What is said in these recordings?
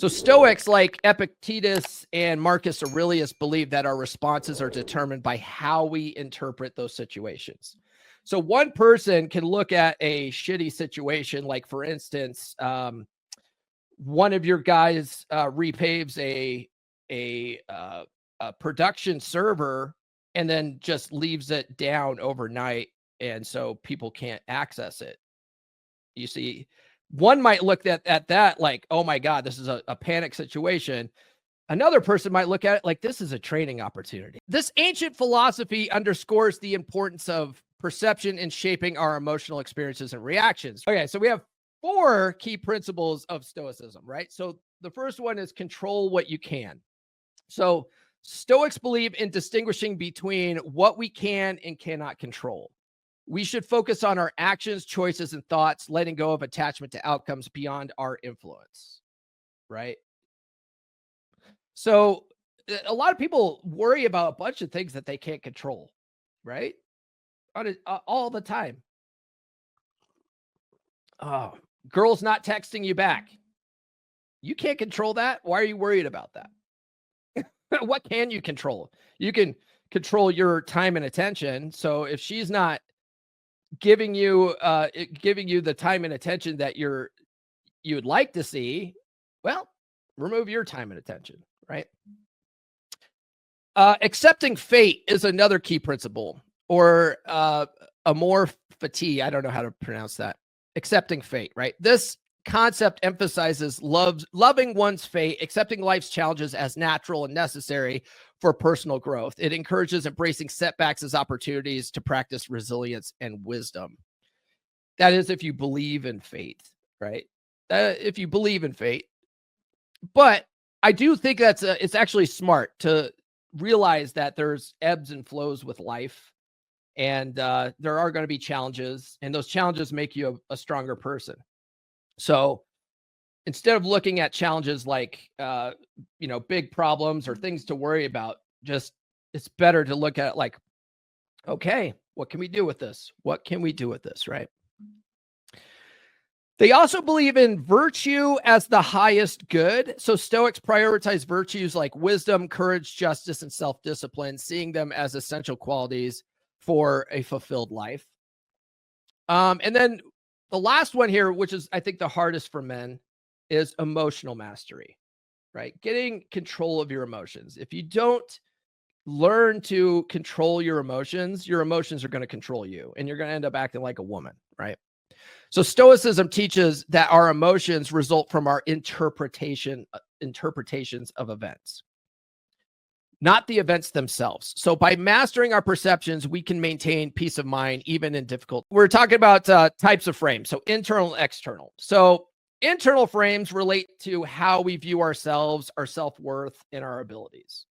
So Stoics like Epictetus and Marcus Aurelius believe that our responses are determined by how we interpret those situations. So one person can look at a shitty situation, like for instance, one of your guys repaves a production server and then just leaves it down overnight, and so people can't access it. You see, one might look at that like, oh my God, this is a panic situation. Another person might look at it like this is a training opportunity. This ancient philosophy underscores the importance of perception in shaping our emotional experiences and reactions. Okay, so we have 4 key principles of Stoicism, right? So the first one is control what you can. So Stoics believe in distinguishing between what we can and cannot control. We should focus on our actions, choices, and thoughts, letting go of attachment to outcomes beyond our influence, right? So a lot of people worry about a bunch of things that they can't control, right? All the time. Oh, girls not texting you back. You can't control that. Why are you worried about that? What can you control? You can control your time and attention. So if she's not giving you the time and attention that you would like to see, well, remove your time and attention, right? Accepting fate is another key principle, or amor fati. I don't know how to pronounce that. Accepting fate, right? This concept emphasizes loving one's fate, accepting life's challenges as natural and necessary for personal growth. It encourages embracing setbacks as opportunities to practice resilience and wisdom. That is, if you believe in fate, right? If you believe in fate. But I do think it's actually smart to realize that there's ebbs and flows with life, and there are going to be challenges, and those challenges make you a stronger person. So instead of looking at challenges like, big problems or things to worry about, it's better to look at it like, okay, what can we do with this? What can we do with this, right? They also believe in virtue as the highest good. So Stoics prioritize virtues like wisdom, courage, justice, and self-discipline, seeing them as essential qualities for a fulfilled life. And then the last one here, which is, I think, the hardest for men, is emotional mastery, right? Getting control of your emotions. If you don't learn to control your emotions are going to control you, and you're going to end up acting like a woman, right? So Stoicism teaches that our emotions result from our interpretations of events, not the events themselves. So by mastering our perceptions, we can maintain peace of mind, even in difficult. We're talking about types of frames. So internal and external. So internal frames relate to how we view ourselves, our self-worth, and our abilities.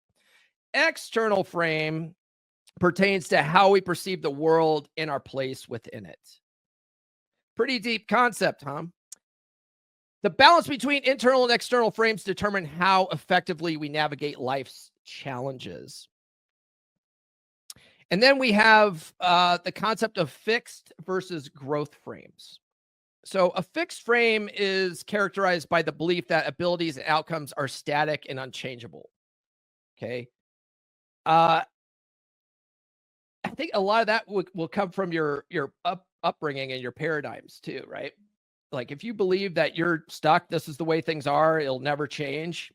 External frame pertains to how we perceive the world and our place within it. Pretty deep concept, huh? The balance between internal and external frames determine how effectively we navigate life's challenges. And then we have the concept of fixed versus growth frames. So a fixed frame is characterized by the belief that abilities and outcomes are static and unchangeable. Okay. I think a lot of that will come from your upbringing and your paradigms too, right? Like if you believe that you're stuck, this is the way things are, it'll never change,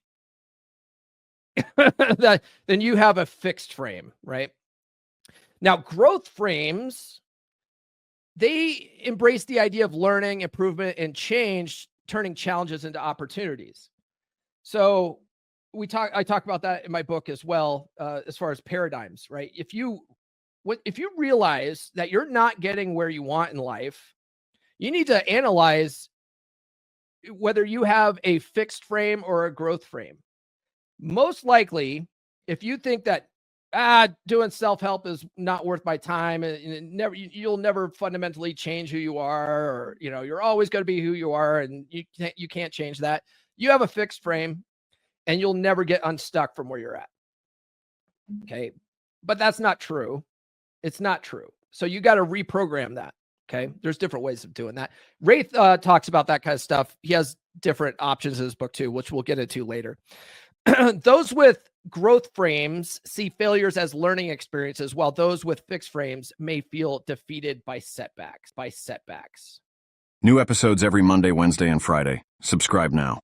then you have a fixed frame, right? Now, growth frames, they embrace the idea of learning, improvement, and change, turning challenges into opportunities. So I talk about that in my book as well, as far as paradigms, right? If you realize that you're not getting where you want in life, you need to analyze whether you have a fixed frame or a growth frame. Most likely, if you think that doing self-help is not worth my time, and you'll never fundamentally change who you are, or you're always going to be who you are, and you can't change that. You have a fixed frame, and you'll never get unstuck from where you're at. Okay, but that's not true. It's not true. So you got to reprogram that. Okay. There's different ways of doing that. Wraith talks about that kind of stuff. He has different options in his book too, which we'll get into later. Those with growth frames see failures as learning experiences, while those with fixed frames may feel defeated by setbacks. New episodes every Monday, Wednesday, and Friday. Subscribe now.